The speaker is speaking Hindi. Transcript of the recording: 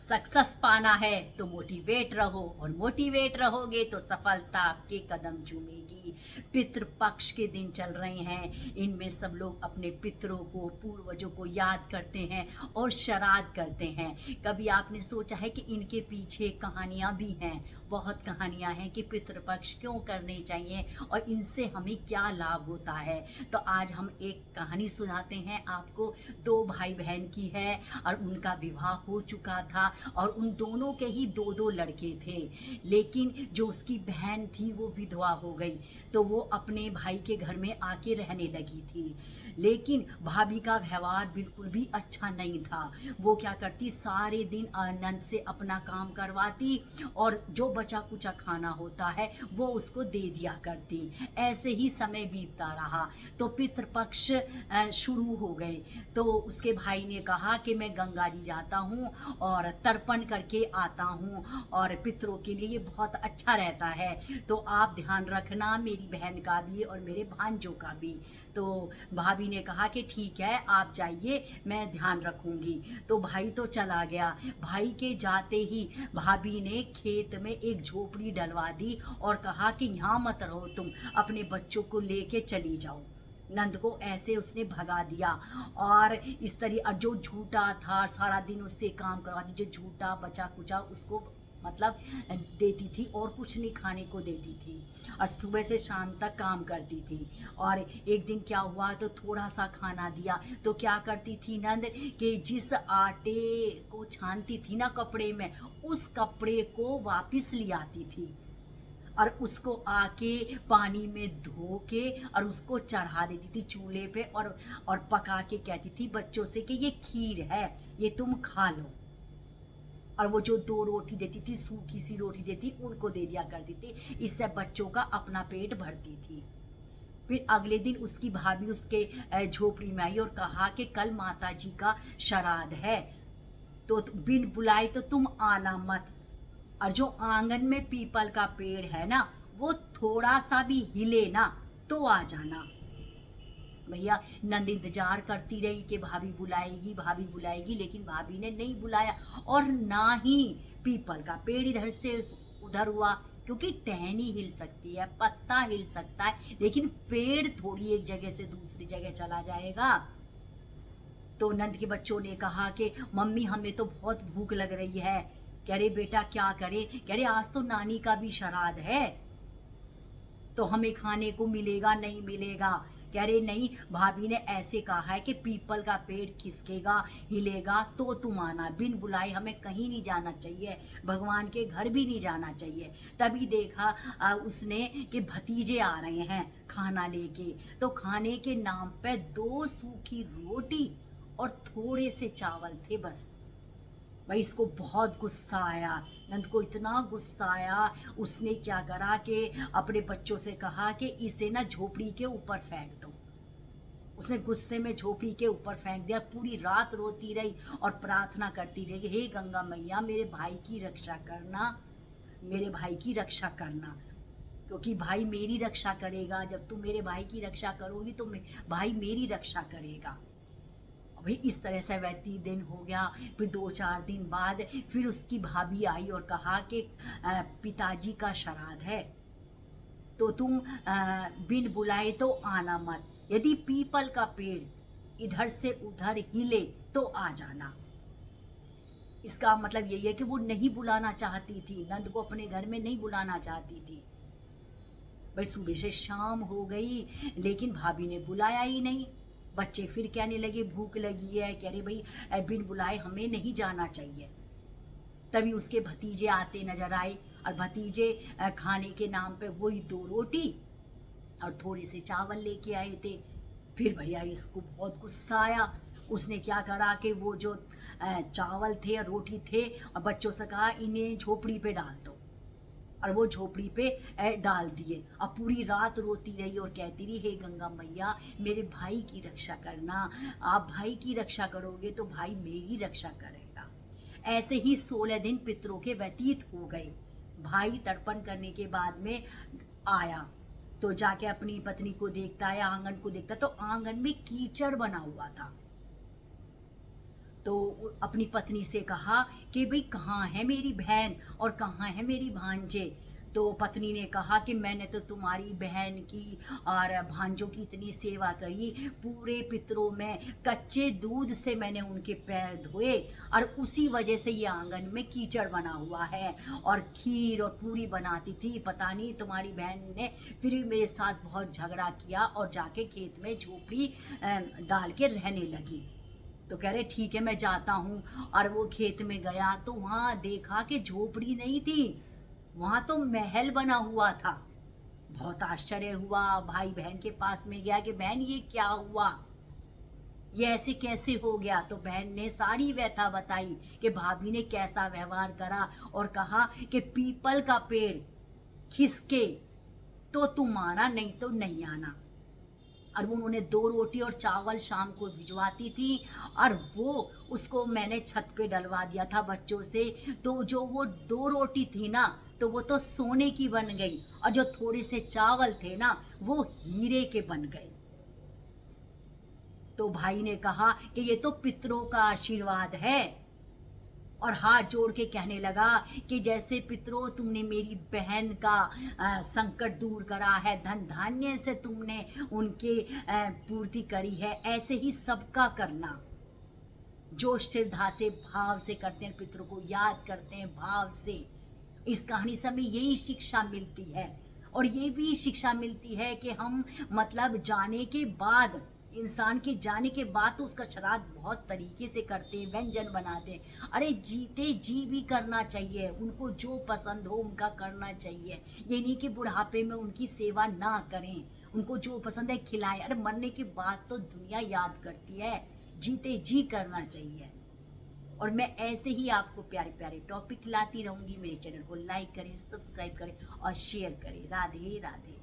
सक्सेस पाना है तो मोटिवेट रहो और मोटिवेट रहोगे तो सफलता आपके कदम चूमेगी। पितृपक्ष के दिन चल रहे हैं, इनमें सब लोग अपने पितरों को, पूर्वजों को याद करते हैं और श्राद्ध करते हैं। कभी आपने सोचा है कि इनके पीछे कहानियाँ भी हैं? बहुत कहानियाँ हैं कि पितृपक्ष क्यों करने चाहिए और इनसे हमें क्या लाभ होता है। तो आज हम एक कहानी सुनाते हैं आपको। दो भाई बहन की है और उनका विवाह हो चुका था और उन दोनों के ही दो दो लड़के थे। लेकिन जो उसकी बहन थी वो विधवा हो गई, तो वो अपने भाई के घर में आके रहने लगी थी। लेकिन भाभी का व्यवहार बिल्कुल भी अच्छा नहीं था। वो क्या करती, सारे दिन आनंद से अपना काम करवाती और जो बचा कुचा खाना होता है वो उसको दे दिया करती। ऐसे ही समय बीतता रहा तो पितृपक्ष शुरू हो गए। तो उसके भाई ने कहा कि मैं गंगा जी जाता हूँ और तर्पण करके आता हूँ और पितरों के लिए ये बहुत अच्छा रहता है, तो आप ध्यान रखना मेरी बहन का भी और मेरे भांजों का भी। तो भाभी ने कहा कि ठीक है आप जाइए, मैं ध्यान रखूंगी। तो भाई तो चला गया। भाई के जाते ही भाभी ने खेत में एक झोपड़ी डलवा दी और कहा कि यहाँ मत रहो, तुम अपने बच्चों को लेके चली जाओ। नंद को ऐसे उसने भगा दिया। और इस तरह और जो झूठा था सारा दिन उससे काम करवाती, जो झूठा बचा कुचा उसको मतलब देती थी और कुछ नहीं खाने को देती थी और सुबह से शाम तक काम करती थी। और एक दिन क्या हुआ तो थोड़ा सा खाना दिया तो क्या करती थी नंद कि जिस आटे को छानती थी ना कपड़े में, उस कपड़े को वापस ले आती थी और उसको आके पानी में धो के और उसको चढ़ा देती थी चूल्हे पे और पका के कहती थी बच्चों से कि ये खीर है, ये तुम खा लो। और वो जो दो रोटी देती थी, सूखी सी रोटी देती, उनको दे दिया करती थी। इससे बच्चों का अपना पेट भरती थी। फिर अगले दिन उसकी भाभी उसके झोपड़ी में आई और कहा कि कल माता जी का श्राद्ध है, तो बिन बुलाए तो तुम आना मत। और जो आंगन में पीपल का पेड़ है ना, वो थोड़ा सा भी हिले ना तो आ जाना। भैया नंद इंतजार करती रही कि भाभी बुलाएगी भाभी बुलाएगी, लेकिन भाभी ने नहीं बुलाया और ना ही पीपल का पेड़ इधर से उधर हुआ। क्योंकि टहनी हिल सकती है, पत्ता हिल सकता है, लेकिन पेड़ थोड़ी एक जगह से दूसरी जगह चला जाएगा। तो नंद के बच्चों ने कहा कि मम्मी हमें तो बहुत भूख लग रही है। कह रहे बेटा क्या करे, कह रहे आज तो नानी का भी श्राद्ध है, तो हमें खाने को मिलेगा नहीं मिलेगा। कह रहे नहीं, भाभी ने ऐसे कहा है कि पीपल का पेड़ खिसकेगा हिलेगा तो तुम आना, बिन बुलाए हमें कहीं नहीं जाना चाहिए, भगवान के घर भी नहीं जाना चाहिए। तभी देखा उसने कि भतीजे आ रहे हैं खाना लेके। तो खाने के नाम पे दो सूखी रोटी और थोड़े से चावल थे बस। भाई इसको बहुत गुस्सा आया, नंद को इतना गुस्सा आया, उसने क्या करा कि अपने बच्चों से कहा कि इसे ना झोपड़ी के ऊपर फेंक दो। उसने गुस्से में झोपड़ी के ऊपर फेंक दिया। पूरी रात रोती रही और प्रार्थना करती रही कि हे गंगा मैया मेरे भाई की रक्षा करना, मेरे भाई की रक्षा करना, क्योंकि भाई मेरी रक्षा करेगा। जब तुम मेरे भाई की रक्षा करोगी तो भाई मेरी रक्षा करेगा। भाई इस तरह से वैती दिन हो गया। फिर 2-4 दिन बाद फिर उसकी भाभी आई और कहा कि पिताजी का श्राद्ध है, तो तुम बिन बुलाए तो आना मत। यदि पीपल का पेड़ इधर से उधर हिले तो आ जाना। इसका मतलब यही है कि वो नहीं बुलाना चाहती थी, नंद को अपने घर में नहीं बुलाना चाहती थी। भाई सुबह से शाम हो गई लेकिन भाभी ने बुलाया ही नहीं। बच्चे फिर कहने लगे भूख लगी है, कह रहे भाई बिन बुलाए हमें नहीं जाना चाहिए। तभी उसके भतीजे आते नजर आए और भतीजे खाने के नाम पे वही दो रोटी और थोड़े से चावल लेके आए थे। फिर भैया इसको बहुत गुस्सा आया। उसने क्या करा कि वो जो चावल थे और रोटी थे और बच्चों से कहा इन्हें झोपड़ी पे डाल दो, और वो झोपड़ी पे डाल दिए। अब पूरी रात रोती रही और कहती रही हे गंगा मैया मेरे भाई की रक्षा करना, आप भाई की रक्षा करोगे तो भाई मेरी रक्षा करेगा। ऐसे ही 16 दिन पितरों के व्यतीत हो गए। भाई तर्पण करने के बाद में आया तो जाके अपनी पत्नी को देखता है, आंगन को देखता तो आंगन में कीचड़ बना हुआ था। तो अपनी पत्नी से कहा कि भाई कहाँ है मेरी बहन और कहाँ है मेरी भांजे। तो पत्नी ने कहा कि मैंने तो तुम्हारी बहन की और भांजों की इतनी सेवा करी, पूरे पितरों में कच्चे दूध से मैंने उनके पैर धोए और उसी वजह से ये आंगन में कीचड़ बना हुआ है, और खीर और पूरी बनाती थी। पता नहीं तुम्हारी बहन ने फिर भी मेरे साथ बहुत झगड़ा किया और जाके खेत में झोपड़ी डाल के रहने लगी। तो कह रहे ठीक है मैं जाता हूँ। और वो खेत में गया तो वहाँ देखा कि झोपड़ी नहीं थी, वहाँ तो महल बना हुआ था। बहुत आश्चर्य हुआ, भाई बहन के पास में गया कि बहन ये क्या हुआ, ये ऐसे कैसे हो गया। तो बहन ने सारी व्यथा बताई कि भाभी ने कैसा व्यवहार करा और कहा कि पीपल का पेड़ खिसके तो तुम आना, नहीं तो नहीं आना। और वो उन्होंने 2 रोटी और चावल शाम को भिजवाती थी और वो उसको मैंने छत पे डलवा दिया था बच्चों से। तो जो वो 2 रोटी थी ना तो वो तो सोने की बन गई, और जो थोड़े से चावल थे ना वो हीरे के बन गए। तो भाई ने कहा कि ये तो पितरों का आशीर्वाद है, और हाथ जोड़ के कहने लगा कि जैसे पितरों तुमने मेरी बहन का संकट दूर करा है, धन धान्य से तुमने उनके पूर्ति करी है, ऐसे ही सबका करना। जो श्रद्धा से भाव से करते हैं, पितरों को याद करते हैं भाव से। इस कहानी से हमें यही शिक्षा मिलती है, और ये भी शिक्षा मिलती है कि हम मतलब जाने के बाद, इंसान के जाने के बाद तो उसका श्राद्ध बहुत तरीके से करते हैं, व्यंजन बनाते हैं। अरे जीते जी भी करना चाहिए, उनको जो पसंद हो उनका करना चाहिए। ये नहीं कि बुढ़ापे में उनकी सेवा ना करें, उनको जो पसंद है खिलाएं। अरे मरने के बाद तो दुनिया याद करती है, जीते जी करना चाहिए। और मैं ऐसे ही आपको प्यारे प्यारे टॉपिक लाती रहूँगी। मेरे चैनल को लाइक करें, सब्सक्राइब करें और शेयर करें। राधे राधे।